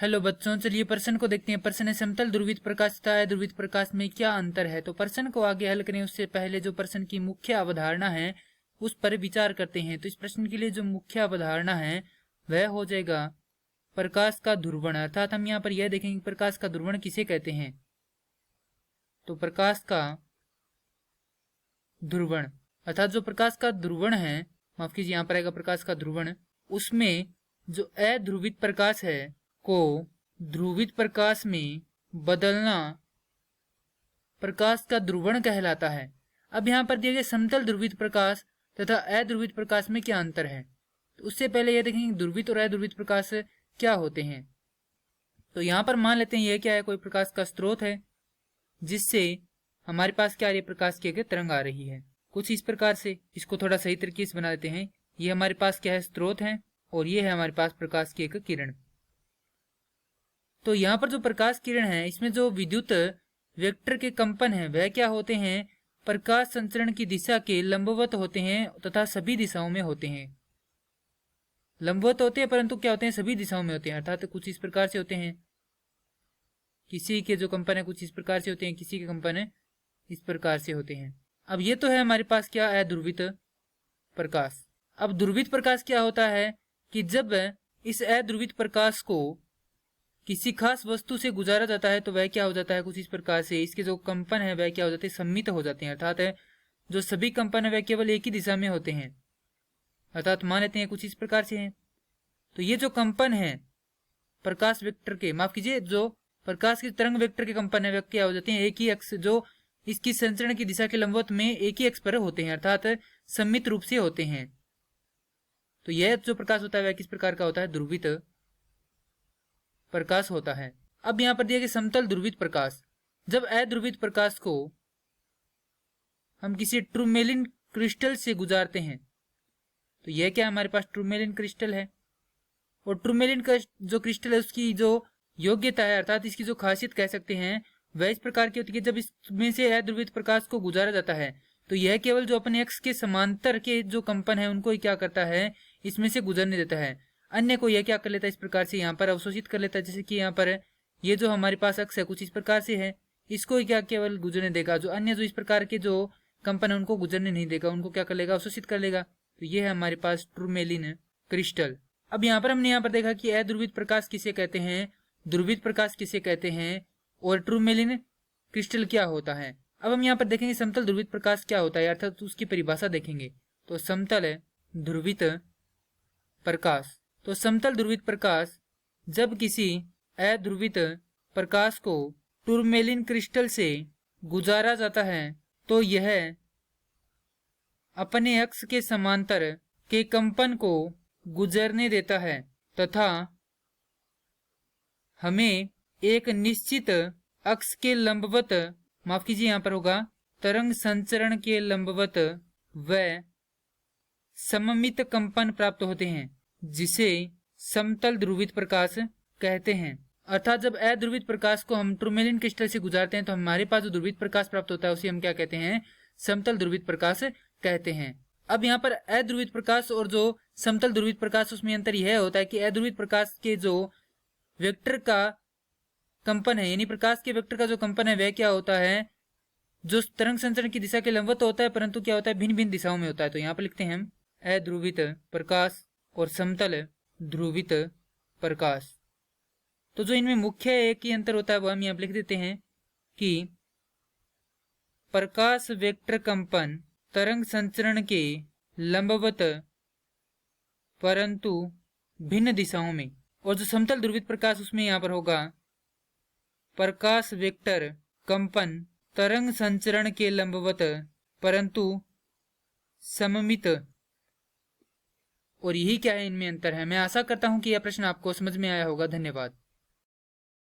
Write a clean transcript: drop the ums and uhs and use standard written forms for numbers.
Hello बच्चों, चलिए प्रश्न को देखते हैं। प्रश्न है समतल ध्रुवित प्रकाश तथा अध्रुवित प्रकाश में क्या अंतर है। तो प्रश्न को आगे हल करें उससे पहले जो प्रश्न की मुख्य अवधारणा है उस पर विचार करते हैं। तो इस प्रश्न के लिए जो मुख्य अवधारणा है वह हो जाएगा प्रकाश का ध्रुवण। अर्थात हम यहाँ पर यह देखेंगे प्रकाश का ध्रुवण किसे कहते हैं। तो प्रकाश का ध्रुवण अर्थात जो प्रकाश का ध्रुवण है, माफ कीजिए यहाँ पर आएगा प्रकाश का ध्रुवण, उसमें जो अध्रुवित प्रकाश है को ध्रुवित प्रकाश में बदलना प्रकाश का ध्रुवण कहलाता है। अब यहाँ पर दिए गए समतल ध्रुवित प्रकाश तथा अध्रुवित प्रकाश में क्या अंतर है। तो उससे पहले यह देखेंगे ध्रुवित और अध्रुवित प्रकाश क्या होते हैं। तो यहाँ पर मान लेते हैं यह क्या है, कोई प्रकाश का स्रोत है जिससे हमारे पास क्या आ रही है, प्रकाश की एक तरंग आ रही है कुछ इस प्रकार से। इसको थोड़ा सही तरीके से बना देते हैं। ये हमारे पास क्या है, स्रोत है, और ये है हमारे पास प्रकाश की एक किरण। तो यहाँ पर जो प्रकाश किरण है इसमें जो विद्युत वेक्टर के कंपन है वह क्या होते हैं, प्रकाश संचरण की दिशा के लंबवत होते हैं तथा सभी दिशाओं में होते हैं। लंबवत होते हैं परंतु क्या होते हैं, सभी दिशाओं में होते हैं। अर्थात कुछ इस प्रकार से होते हैं, किसी के जो कंपन है कुछ इस प्रकार से होते हैं, किसी के कंपन है इस प्रकार से होते हैं। अब ये तो है हमारे पास क्या है, अध्रुवित प्रकाश। अब ध्रुवित प्रकाश क्या होता है कि जब इस अध्रुवित प्रकाश को किसी खास वस्तु से गुजारा जाता है तो वह क्या हो जाता है, कुछ इस प्रकार से इसके जो कंपन है वह क्या हो जाते हैं, सम्मित हो जाते हैं। अर्थात जो सभी कंपन है वह केवल एक ही दिशा में होते हैं। अर्थात मान लेते हैं कुछ इस प्रकार से हैं। तो ये जो कंपन है प्रकाश वेक्टर के, माफ कीजिए, जो प्रकाश की तरंग वेक्टर के कंपन है वह क्या हो जाते हैं, एक ही अक्ष जो इसकी संचरण की दिशा के लंबवत में एक ही अक्ष पर होते हैं, अर्थात सम्मित रूप से होते हैं। तो यह जो प्रकाश होता है वह किस प्रकार का होता है, ध्रुवित प्रकाश होता है। अब यहां पर दिया गया समतल ध्रुवित प्रकाश। जब अध्रुवित प्रकाश को हम किसी टूरमेलिन क्रिस्टल से गुजारते हैं तो यह क्या हमारे पास टूरमेलिन क्रिस्टल है, और टूरमेलिन का जो क्रिस्टल है उसकी जो योग्यता है अर्थात इसकी जो खासियत कह सकते हैं वह इस प्रकार की होती है। जब इसमें से अध्रुवित प्रकाश को गुजारा जाता है तो यह केवल जो अपने अक्ष के समांतर के जो कंपन है उनको ही क्या करता है, इसमें से गुजरने देता है। अन्य को यह क्या कर लेता है, इस प्रकार से यहाँ पर अवशोषित कर लेता है। जैसे कि यहाँ पर ये जो हमारे पास अक्ष है कुछ इस प्रकार से है, इसको ही क्या केवल गुजरने देगा, जो अन्य जो इस प्रकार के जो कंपन है उनको गुजरने नहीं देगा, उनको क्या कर लेगा, अवशोषित कर लेगा। तो ये है हमारे पास टूरमेलिन क्रिस्टल। अब यहाँ पर हमने यहाँ पर देखा कि अध्रुवित प्रकाश किसे कहते हैं, ध्रुवित प्रकाश किसे कहते हैं, और टूरमेलिन क्रिस्टल क्या होता है। अब हम यहाँ पर देखेंगे समतल ध्रुवित प्रकाश क्या होता है, अर्थात उसकी परिभाषा देखेंगे। तो समतल ध्रुवित प्रकाश, तो समतल ध्रुवित प्रकाश जब किसी अध्रुवित प्रकाश को टूरमेलिन क्रिस्टल से गुजारा जाता है तो यह अपने अक्ष के समांतर के कंपन को गुजरने देता है तथा हमें एक निश्चित अक्ष के लंबवत, माफ कीजिए यहाँ पर होगा तरंग संचरण के लंबवत व सममित कंपन प्राप्त होते हैं, जिसे समतल ध्रुवित प्रकाश कहते हैं। अर्थात जब अध्रुवित प्रकाश को हम टूरमेलिन क्रिस्टल से गुजारते हैं तो हमारे पास जो ध्रुवित प्रकाश प्राप्त होता है उसे हम क्या कहते हैं, समतल ध्रुवित प्रकाश कहते हैं। अब यहाँ पर अध्रुवित प्रकाश और जो समतल ध्रुवित प्रकाश उसमें अंतर यह होता है कि अध्रुवित प्रकाश के जो वेक्टर का कंपन है, यानी प्रकाश के वेक्टर का जो कंपन है वह क्या होता है, जो तरंग संचरण की दिशा के लंबवत होता है परंतु क्या होता है, भिन्न भिन्न दिशाओं में होता है। तो यहाँ पर लिखते हैं हम अध्रुवित प्रकाश और समतल ध्रुवित प्रकाश। तो जो इनमें मुख्य एक ही अंतर होता है वो हम यहाँ लिख देते हैं कि प्रकाश वेक्टर कंपन तरंग संचरण के लंबवत परंतु भिन्न दिशाओं में, और जो समतल ध्रुवित प्रकाश उसमें यहाँ पर होगा प्रकाश वेक्टर कंपन तरंग संचरण के लंबवत परंतु सममित। और यही क्या है, इनमें अंतर है। मैं आशा करता हूं कि यह प्रश्न आपको समझ में आया होगा। धन्यवाद।